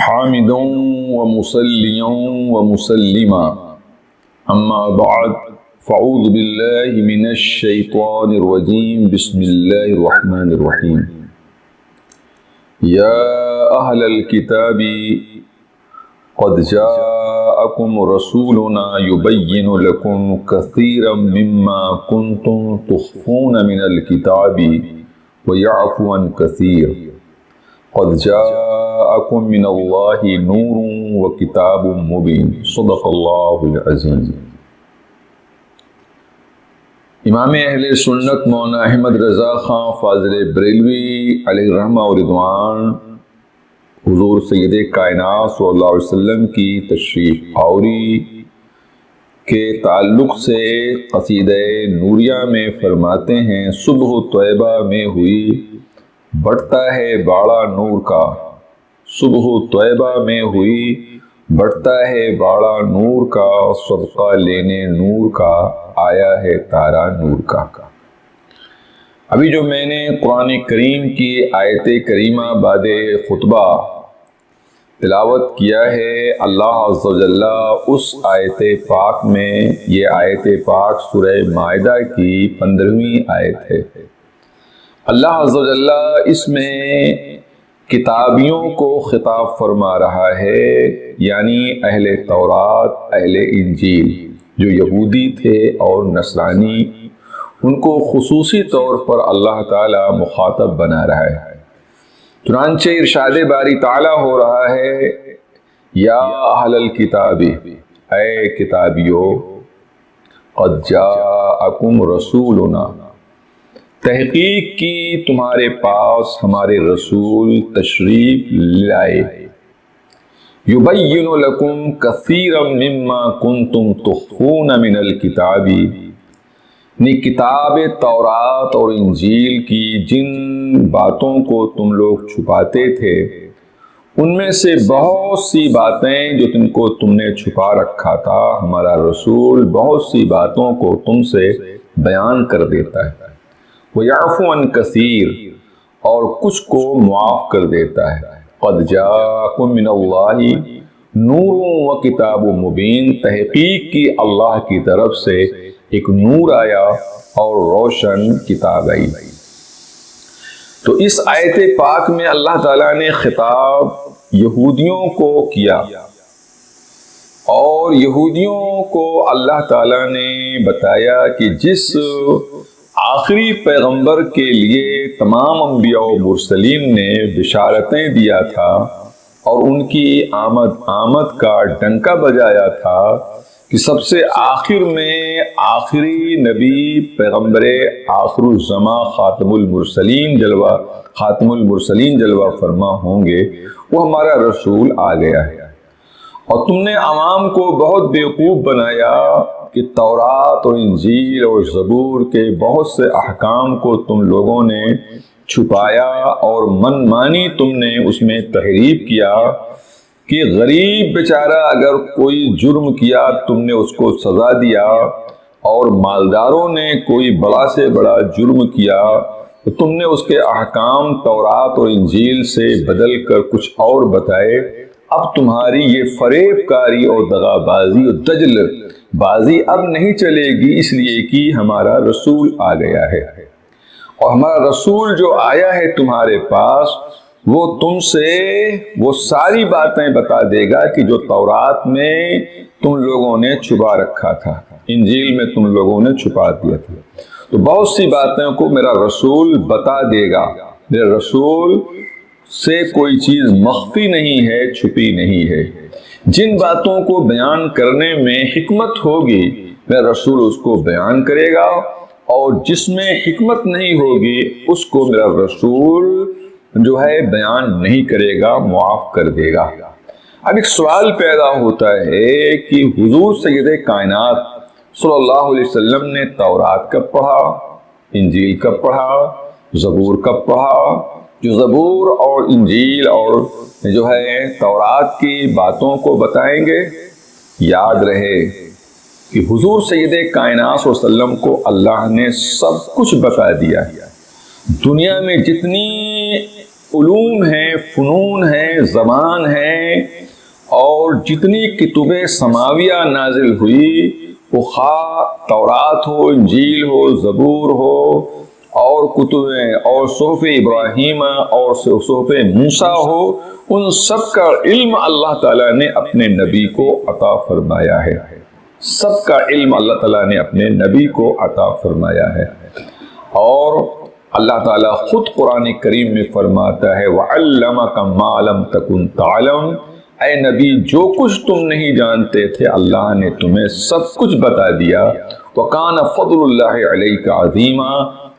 حامدا ومصليا ومسلما أما بعد فأعوذ بالله من الشيطان الرجيم بسم الله الرحمن الرحيم يا أهل الكتاب قد جاءكم رسولنا يبين لكم كثيرا مما كنتم تخفون من الكتاب ويعفو عن كثير قد جاءكم من الله نور وكتاب مبين صدق اللہ العظیم۔ امام اہل سنت مولانا احمد رضا خان فاضل بریلوی علیہ رحمہ و رضوان حضور سید کائنات صلی اللہ علیہ وسلم کی تشریف آوری کے تعلق سے قصیدہ نوریہ میں فرماتے ہیں، صبح طیبہ میں ہوئی بڑھتا ہے باڑا نور کا، صبح طیبہ میں ہوئی بڑھتا ہے باڑا نور کا، صدقہ لینے نور کا آیا ہے تارا نور کا۔ ابھی جو میں نے قرآن کریم کی آیت کریمہ بعد خطبہ تلاوت کیا ہے، اللہ عز و جل اس آیت پاک میں، یہ آیت پاک سورہ مائدہ کی 15ویں آیت ہے۔ اللہ عز و جل اس میں کتابیوں کو خطاب فرما رہا ہے، یعنی اہل تورات، اہل انجیل جو یہودی تھے اور نصرانی، ان کو خصوصی طور پر اللہ تعالی مخاطب بنا رہا ہے۔ چنانچہ ارشاد باری تعالی ہو رہا ہے، یا اہل الکتاب، اے کتابیو، قد جاءکم رسولنا، تحقیق کی تمہارے پاس ہمارے رسول تشریف لائے، یبین لکم کثیرا مما کنتم تخفون من الکتاب، کتاب تورات اور انجیل کی جن باتوں کو تم لوگ چھپاتے تھے، ان میں سے بہت سی باتیں جو تم نے چھپا رکھا تھا، ہمارا رسول بہت سی باتوں کو تم سے بیان کر دیتا ہے، وَيَعْفُو عَنْ كَثِيرٍ، اور کچھ کو معاف کر دیتا ہے۔ قَدْ جَاءَكُم مِّنَ اللَّهِ نُورٌ وَكِتَابٌ مُّبِينٌ، تحقیق کی اللہ کی طرف سے ایک نور آیا اور روشن کتاب آئی۔ تو اس آیت پاک میں اللہ تعالیٰ نے خطاب یہودیوں کو کیا، اور یہودیوں کو اللہ تعالیٰ نے بتایا کہ جس آخری پیغمبر کے لیے تمام انبیاء و مرسلین نے بشارتیں دیا تھا اور ان کی آمد کا ڈنکا بجایا تھا کہ سب سے آخر میں آخری نبی پیغمبر آخر الزماں خاتم المرسلین جلوہ فرما ہوں گے، وہ ہمارا رسول آ گیا ہے۔ اور تم نے عوام کو بہت بیوقوف بنایا کہ تورات اور انجیل اور زبور کے بہت سے احکام کو تم لوگوں نے چھپایا، اور من مانی تم نے اس میں تحریف کیا کہ غریب بیچارہ اگر کوئی جرم کیا تم نے اس کو سزا دیا، اور مالداروں نے کوئی بڑا سے بڑا جرم کیا تو تم نے اس کے احکام تورات اور انجیل سے بدل کر کچھ اور بتائے۔ اب تمہاری یہ فریب کاری اور دغا بازی اور دجل بازی اب نہیں چلے گی، اس لیے کہ ہمارا رسول آ گیا ہے، اور ہمارا رسول جو آیا ہے تمہارے پاس وہ تم سے وہ ساری باتیں بتا دے گا کہ جو تورات میں تم لوگوں نے چھپا رکھا تھا، انجیل میں تم لوگوں نے چھپا دیا تھا۔ تو بہت سی باتیں کو میرا رسول بتا دے گا، میرا رسول سے کوئی چیز مخفی نہیں ہے، چھپی نہیں ہے۔ جن باتوں کو بیان کرنے میں حکمت ہوگی میرا رسول اس کو بیان کرے گا، اور جس میں حکمت نہیں ہوگی اس کو میرا رسول جو ہے بیان نہیں کرے گا، معاف کر دے گا۔ اب ایک سوال پیدا ہوتا ہے کہ حضور سید کائنات صلی اللہ علیہ وسلم نے تورات کب پڑھا، انجیل کب پڑھا، زبور کب پڑھا؟ جو زبور اور انجیل اور جو ہے تورات کی باتوں کو بتائیں گے۔ یاد رہے کہ حضور سید کائنات صلی اللہ علیہ وسلم کو اللہ نے سب کچھ بتا دیا۔ دنیا میں جتنی علوم ہیں، فنون ہیں، زبان ہیں، اور جتنی کتب سماویہ نازل ہوئی، وہ خواہ تورات ہو، انجیل ہو، زبور ہو، اور کتب اور صحف ابراہیم اور صحف موسیٰ ہو، ان سب کا علم اللہ تعالیٰ نے اپنے نبی کو عطا فرمایا ہے۔ سب کا علم اللہ تعالیٰ نے اپنے نبی کو عطا فرمایا ہے۔ اور اللہ تعالیٰ خود قرآن کریم میں فرماتا ہے وَعَلَّمَكَ مَا لَمْ تَكُنْ تَعْلَمْ، اے نبی جو کچھ تم نہیں جانتے تھے اللہ نے تمہیں سب کچھ بتا دیا۔ وَكَانَ فَضْلُ اللَّهِ عَلَيْكَ عَظِيمًا،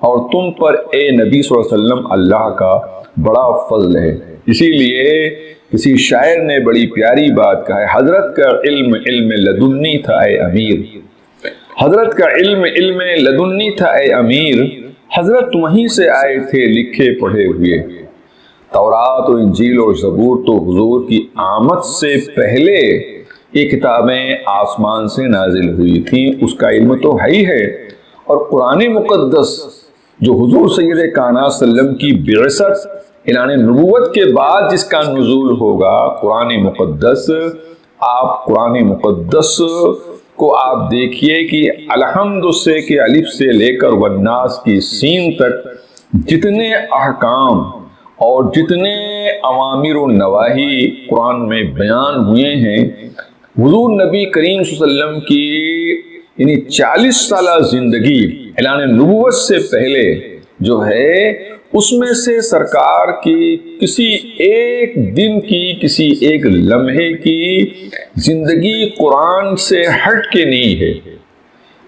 اور تم پر اے نبی صلی اللہ علیہ وسلم اللہ کا بڑا فضل ہے۔ اسی لیے کسی شاعر نے بڑی پیاری بات کہا ہے، حضرت کا علم علم لدنی تھا اے امیر، حضرت کا علم علم لدنی تھا اے امیر، حضرت وہیں سے آئے تھے لکھے پڑھے ہوئے۔ تورات و انجیل اور زبور تو حضور کی آمد سے پہلے یہ کتابیں آسمان سے نازل ہوئی تھیں، اس کا علم تو ہے ہی ہے۔ اور قرآن مقدس جو حضور سید کائنات صلی اللہ علیہ وسلم کی بعثت اعلان نبوت کے بعد جس کا نزول ہوگا، قرآن مقدس، آپ قرآن مقدس کو آپ دیکھیے کہ الحمد سے کہ الف سے لے کر والناس کی سین تک جتنے احکام اور جتنے اوامر و نواہی قرآن میں بیان ہوئے ہیں، حضور نبی کریم صلی اللہ علیہ وسلم کی یعنی 40 سالہ زندگی اعلان نبوت سے پہلے جو ہے، اس میں سے سرکار کی کسی ایک دن کی، کسی ایک لمحے کی زندگی قرآن سے ہٹ کے نہیں ہے۔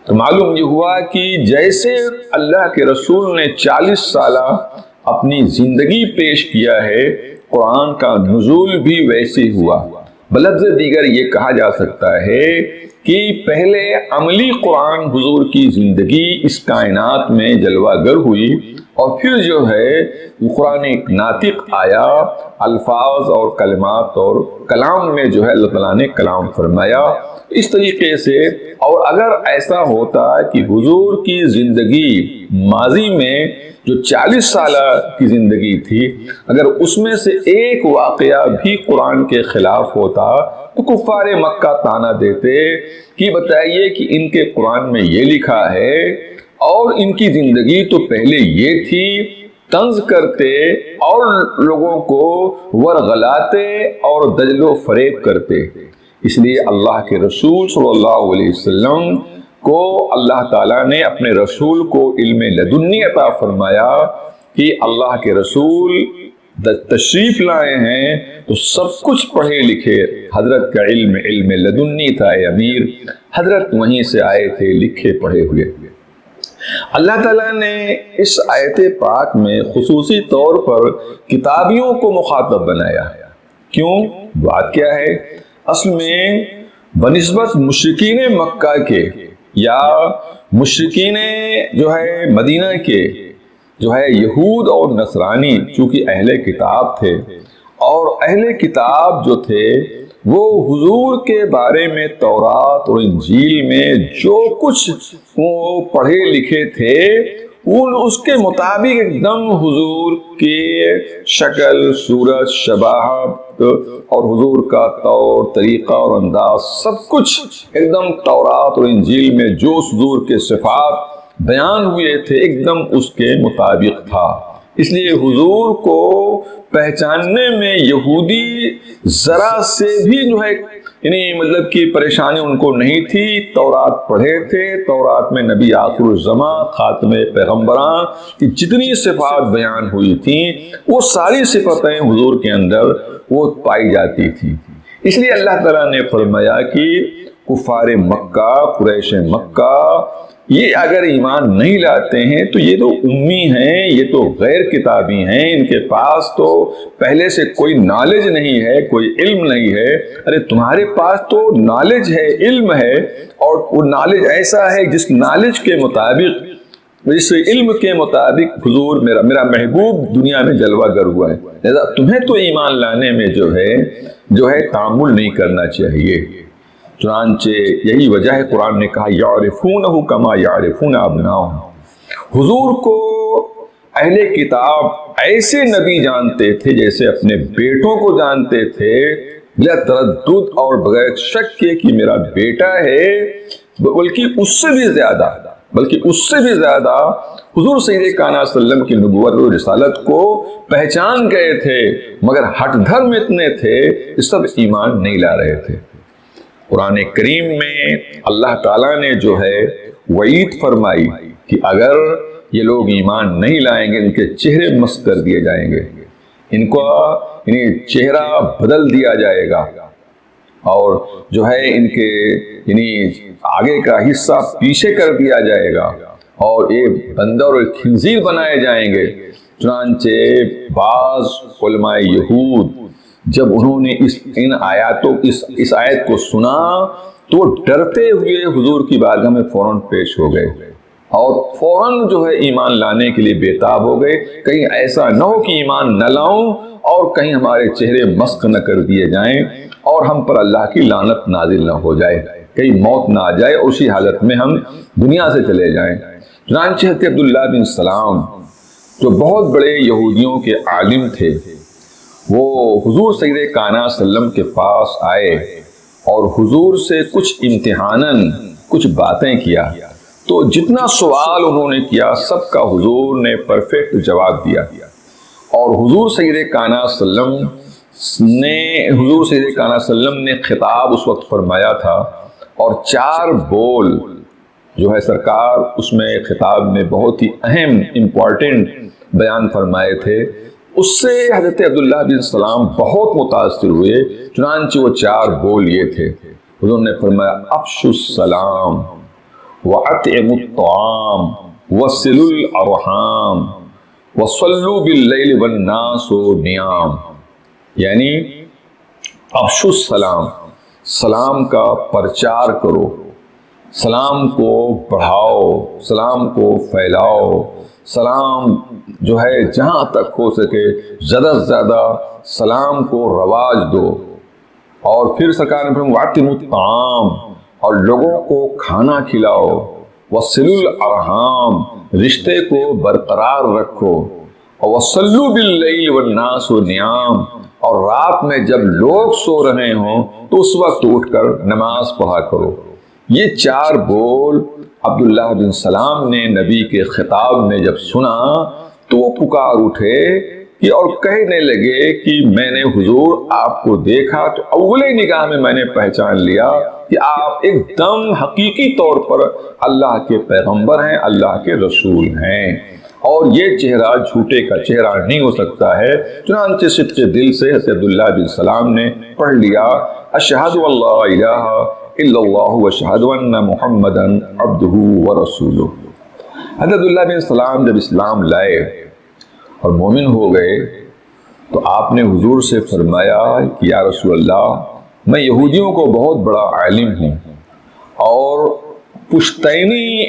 تو معلوم یہ ہوا کہ جیسے اللہ کے رسول نے 40 سالہ اپنی زندگی پیش کیا ہے، قرآن کا نزول بھی ویسے ہوا۔ بلفظ دیگر یہ کہا جا سکتا ہے کہ پہلے عملی قرآن حضور کی زندگی اس کائنات میں جلوہ گر ہوئی، اور پھر جو ہے قرآن ایک ناطق آیا، الفاظ اور کلمات اور کلام میں جو ہے اللہ تعالیٰ نے کلام فرمایا اس طریقے سے۔ اور اگر ایسا ہوتا کہ حضور کی زندگی ماضی میں جو 40 سالہ کی زندگی تھی، اگر اس میں سے ایک واقعہ بھی قرآن کے خلاف ہوتا تو کفار مکہ تانا دیتے کہ بتائیے کہ ان کے قرآن میں یہ لکھا ہے اور ان کی زندگی تو پہلے یہ تھی، طنز کرتے اور لوگوں کو ورغلاتے اور دجل و فریب کرتے۔ اس لیے اللہ کے رسول صلی اللہ علیہ وسلم کو اللہ تعالیٰ نے اپنے رسول کو علم لدنی عطا فرمایا کہ اللہ کے رسول تشریف لائے ہیں تو سب کچھ پڑھے لکھے، حضرت کا علم علم لدنی تھا اے امیر، حضرت وہیں سے آئے تھے لکھے پڑھے ہوئے۔ اللہ تعالیٰ نے اس آیت پاک میں خصوصی طور پر کتابیوں کو مخاطب بنایا۔ کیوں؟ بات کیا ہے؟ اصل میں بنسبت مشرکین مکہ کے یا مشرکین جو ہے مدینہ کے جو ہے یہود اور نصرانی، چونکہ اہل کتاب تھے، اور اہل کتاب جو تھے وہ حضور کے بارے میں تورات اور انجیل میں جو کچھ وہ پڑھے لکھے تھے اس کے مطابق ایک دم حضور کی شکل، صورت، شباہت اور حضور کا طور طریقہ اور انداز سب کچھ ایک دم تورات اور انجیل میں جو حضور کے صفات بیان ہوئے تھے ایک دم اس کے مطابق تھا۔ اس لیے حضور کو پہچاننے میں یہودی ذرا سے بھی جو ہے یعنی مطلب کہ پریشانی ان کو نہیں تھی۔ تورات پڑھے تھے، تورات میں نبی آخر الزمان خاتم پیغمبران کی جتنی صفات بیان ہوئی تھیں وہ ساری صفتیں حضور کے اندر وہ پائی جاتی تھی۔ اس لیے اللہ تعالیٰ نے فرمایا کہ کفار مکہ، قریش مکہ یہ اگر ایمان نہیں لاتے ہیں تو یہ تو امی ہیں، یہ تو غیر کتابی ہیں، ان کے پاس تو پہلے سے کوئی نالج نہیں ہے، کوئی علم نہیں ہے۔ ارے تمہارے پاس تو نالج ہے، علم ہے، اور وہ نالج ایسا ہے جس نالج کے مطابق، اس علم کے مطابق حضور میرا محبوب دنیا میں جلوہ گر ہوا ہے، لہذا تمہیں تو ایمان لانے میں جو ہے تعامل نہیں کرنا چاہیے۔ چنانچہ یہی وجہ ہے قرآن نے کہا یعرفونہ کما یعرفون ابناءہم، حضور کو اہل کتاب ایسے نبی جانتے تھے جیسے اپنے بیٹوں کو جانتے تھے، بلا تردد اور بغیر شک کے کہ میرا بیٹا ہے، بلکہ اس سے بھی زیادہ حضور سید کائنات صلی اللہ علیہ وسلم کی نبوت و رسالت کو پہچان گئے تھے، مگر ہٹ دھرم اتنے تھے کہ سب ایمان نہیں لا رہے تھے۔ قرآن کریم میں اللہ تعالیٰ نے جو ہے وعید فرمائی کہ اگر یہ لوگ ایمان نہیں لائیں گے ان کے چہرے مسخ کر دیے جائیں گے، ان کو چہرہ بدل دیا جائے گا، اور جو ہے ان کے آگے کا حصہ پیچھے کر دیا جائے گا، اور ایک بندر اور خنزیر بنائے جائیں گے۔ چنانچہ بعض علماء یہود جب انہوں نے اس آیت کو سنا تو وہ ڈرتے ہوئے حضور کی بارگاہ میں فوراً پیش ہو گئے اور فوراً جو ہے ایمان لانے کے لیے بےتاب ہو گئے، کہیں ایسا نہ ہو کہ ایمان نہ لاؤں اور کہیں ہمارے چہرے مسخ نہ کر دیے جائیں اور ہم پر اللہ کی لعنت نازل نہ ہو جائے، کہیں موت نہ آ جائے اور اسی حالت میں ہم دنیا سے چلے جائیں۔ چنانچہ حضرت عبداللہ بن سلام جو بہت بڑے یہودیوں کے عالم تھے، وہ حضور سید کائنات صلی اللہ علیہ وسلم کے پاس آئے اور حضور سے کچھ امتحاناً کچھ باتیں کیا، تو جتنا سوال انہوں نے کیا سب کا حضور نے پرفیکٹ جواب دیا، اور حضور سید کائنات صلی اللہ علیہ وسلم نے خطاب اس وقت فرمایا تھا، اور 4 بول جو ہے سرکار اس میں خطاب میں بہت ہی اہم امپورٹنٹ بیان فرمائے تھے۔ اس سے حضرت عبداللہ بن سلام بہت متاثر ہوئے، چنانچہ وہ 4 بول یہ تھے۔ حضور نے فرمایا افشوا السلام وَأَطْعِمُوا الطَّعَامَ وَصِلُوا الْأَرْحَامَ وَصَلُّوا بِاللَّيْلِ وَالنَّاسُ نِيَامٌ، یعنی افشوا السلام، سلام کا پرچار کرو، سلام کو بڑھاؤ، سلام کو پھیلاؤ، سلام جو ہے جہاں تک ہو سکے زیادہ سے زیادہ سلام کو رواج دو، اور پھر سرکار نے فرمایا وَأَطْعِمُوا الطَّعَامَ، اور لوگوں کو کھانا کھلاؤ، وَصِلُوا الْأَرْحَامَ، رشتے کو برقرار رکھو، اور وَصَلُّوا بِاللَّيْلِ وَالنَّاسُ نِيَامٌ، اور رات میں جب لوگ سو رہے ہوں تو اس وقت اٹھ کر نماز پڑھا کرو۔ یہ 4 بول عبداللہ بن سلام نے نبی کے خطاب میں جب سنا تو وہ پکار اٹھے کہ اور کہنے لگے کہ میں نے حضور آپ کو دیکھا تو اول نگاہ میں نے پہچان لیا کہ آپ ایک دم حقیقی طور پر اللہ کے پیغمبر ہیں، اللہ کے رسول ہیں، اور یہ چہرہ جھوٹے کا چہرہ نہیں ہو سکتا ہے۔ چنانچہ سچے دل سے حضرت عبداللہ بن سلام نے پڑھ لیا اشہد ان لا الہ الا اللہ واشہد ان محمدا عبدہ ورسولہ۔ حضرت عبداللہ بن سلام جب اسلام لائے اور مومن ہو گئے تو آپ نے حضور سے فرمایا کہ یا رسول اللہ، میں یہودیوں کو بہت بڑا عالم ہوں اور پشتینی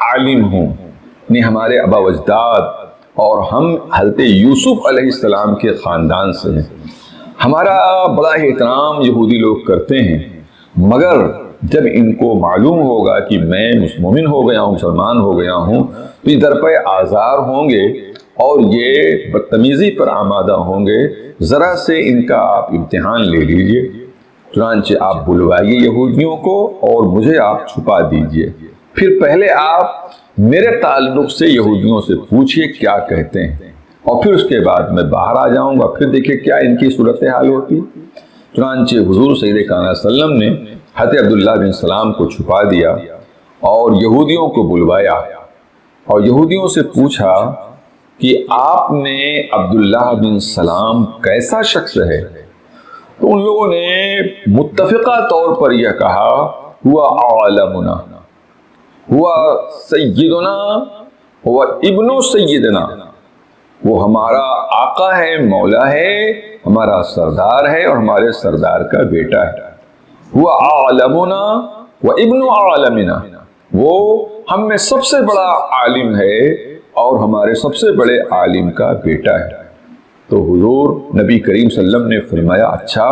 عالم ہوں، یعنی ہمارے ابا اجداد اور ہم حضرت یوسف علیہ السلام کے خاندان سے ہیں، ہمارا بڑا احترام یہودی لوگ کرتے ہیں، مگر جب ان کو معلوم ہوگا کہ میں مومن ہو گیا ہوں، مسلمان ہو گیا ہوں، تو یہ درپے آزار ہوں گے اور یہ بدتمیزی پر آمادہ ہوں گے، ذرا سے ان کا آپ امتحان لے لیجئے۔ چنانچہ آپ بلوائیے یہودیوں کو اور مجھے آپ چھپا دیجئے، پھر پہلے آپ میرے تعلق سے یہودیوں سے پوچھئے کیا کہتے ہیں، اور پھر اس کے بعد میں باہر آ جاؤں گا، پھر دیکھیں کیا ان کی صورتحال ہوتی۔ چنانچہ حضور سید کائنات صلی اللہ علیہ وسلم نے حضرت عبداللہ بن سلام کو چھپا دیا اور یہودیوں کو بلوایا اور یہودیوں سے پوچھا کہ آپ نے عبداللہ بن سلام کیسا شخص ہے؟ تو ان لوگوں نے متفقہ طور پر یہ کہا ہوا عالمنا، ہوا سیدنا، ہوا ابن سیدنا، وہ ہمارا آقا ہے، مولا ہے، ہمارا سردار ہے اور ہمارے سردار کا بیٹا ہے۔ ہوا عالمنا و ابن عالمنا، وہ ہم میں سب سے بڑا عالم ہے اور ہمارے سب سے بڑے عالم کا بیٹا ہے۔ تو حضور نبی کریم صلی اللہ علیہ وسلم نے فرمایا اچھا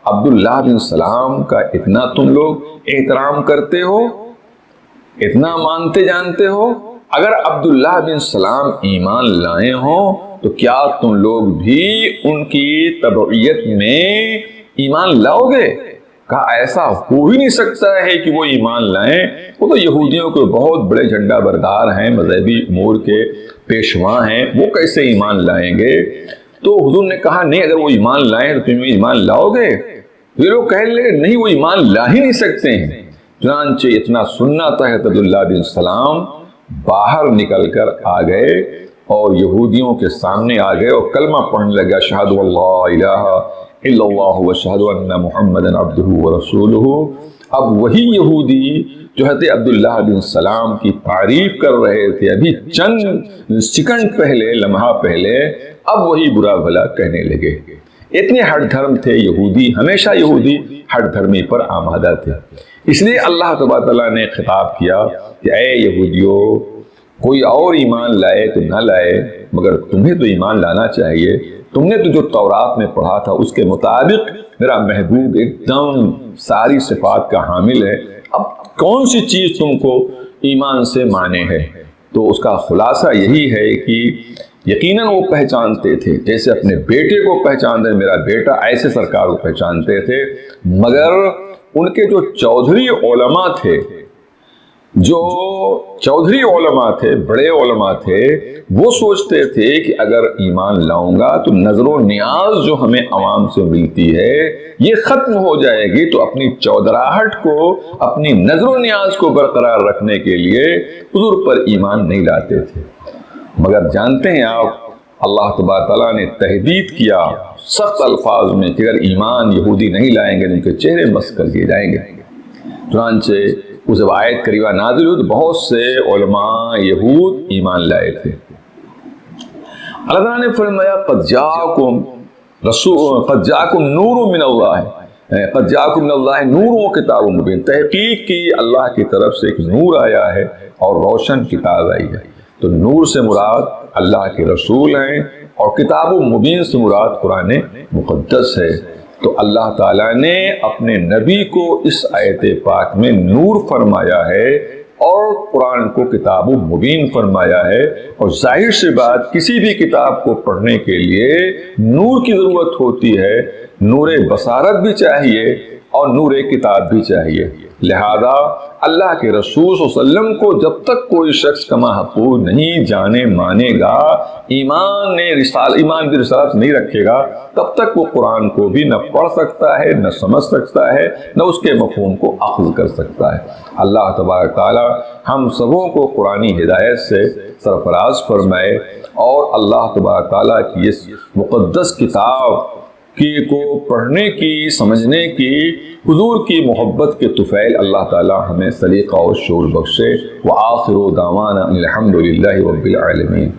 عبداللہ بن سلام کا اتنا تم لوگ احترام کرتے ہو، اتنا مانتے جانتے ہو، اگر عبداللہ بن سلام ایمان لائے ہوں تو کیا تم لوگ بھی ان کی تبعیت میں ایمان لاؤ گے؟ کہا ایسا ہو ہی نہیں سکتا ہے کہ وہ ایمان لائیں، وہ تو یہودیوں کے بہت بڑے جھنڈا بردار ہیں، مذہبی امور کے پیشوا ہیں، وہ کیسے ایمان لائیں گے؟ تو حضور نے کہا نہیں، اگر وہ ایمان لائیں تو تم ایمان لاؤ گے؟ یہ لوگ کہنے لگے نہیں، وہ ایمان لا ہی نہیں سکتے ہیں۔ چنانچہ اتنا سننا تھا کہ عبداللہ بن سلام باہر نکل کر آ گئے اور یہودیوں کے سامنے آ گئے اور کلمہ پڑھنے لگا، اشہد اللہ الہ الا اللہ واشہد ان محمدا عبدہ ورسولہ۔ اب وہی یہودی جو حضرت عبداللہ بن سلام کی تعریف کر رہے تھے ابھی چند سیکنڈ پہلے، لمحہ پہلے، اب وہی برا بھلا کہنے لگے۔ اتنے ہٹ دھرم تھے یہودی، ہمیشہ یہودی ہٹ دھرمی پر آمادہ تھے۔ اس لیے اللہ تبارک تعالیٰ نے خطاب کیا کہ اے یہودیو، کوئی اور ایمان لائے تو نہ لائے، مگر تمہیں تو ایمان لانا چاہیے۔ تم نے تو جو تورات میں پڑھا تھا اس کے مطابق میرا محبوب ایک دم ساری صفات کا حامل ہے، اب کون سی چیز تم کو ایمان سے مانے ہے؟ تو اس کا خلاصہ یہی ہے کہ یقیناً وہ پہچانتے تھے، جیسے اپنے بیٹے کو پہچانتے میرا بیٹا، ایسے سرکار کو پہچانتے تھے، مگر ان کے جو چودھری علماء تھے، جو چودھری علماء تھے، بڑے علماء تھے، وہ سوچتے تھے کہ اگر ایمان لاؤں گا تو نظر و نیاز جو ہمیں عوام سے ملتی ہے یہ ختم ہو جائے گی، تو اپنی چودراہٹ کو، اپنی نظر و نیاز کو برقرار رکھنے کے لیے حضور پر ایمان نہیں لاتے تھے۔ مگر جانتے ہیں آپ، اللہ تبارک تعالیٰ نے تہدید کیا سخت الفاظ میں کہ اگر ایمان یہودی نہیں لائیں گے تو ان کے چہرے مسخ کر دیے جائیں گے۔ چنانچہ اس جب آیت کریمہ نازل ہوئی تو بہت سے علماء یہود ایمان لائے تھے۔ اللہ تعالیٰ نے فرمایا قد جاءکم نور من اللہ نور و کتاب مبین، تحقیق کی اللہ کی طرف سے ایک نور آیا ہے اور روشن کتاب آئی ہے۔ تو نور سے مراد اللہ کے رسول ہیں اور کتاب مبین سے مراد قرآن مقدس ہے۔ تو اللہ تعالیٰ نے اپنے نبی کو اس آیت پاک میں نور فرمایا ہے اور قرآن کو کتاب مبین فرمایا ہے، اور ظاہر سی بات کسی بھی کتاب کو پڑھنے کے لیے نور کی ضرورت ہوتی ہے، نور بصارت بھی چاہیے اور نور کتاب بھی چاہیے۔ لہذا اللہ کے رسول صلی اللہ علیہ وسلم کو جب تک کوئی شخص کما حقوق نہیں جانے مانے گا، ایمان بھی رسالت نہیں رکھے گا، تب تک وہ قرآن کو بھی نہ پڑھ سکتا ہے، نہ سمجھ سکتا ہے، نہ اس کے مفہوم کو اخذ کر سکتا ہے۔ اللہ تبارک تعالی ہم سبوں کو قرآنی ہدایت سے سرفراز فرمائے، اور اللہ تبارک تعالیٰ کی اس مقدس کتاب کو پڑھنے کی، سمجھنے کی، حضور کی محبت کے طفیل اللہ تعالیٰ ہمیں سلیقہ اور شعور بخشے۔ وآخر دعوانا الحمد للہ رب العالمین۔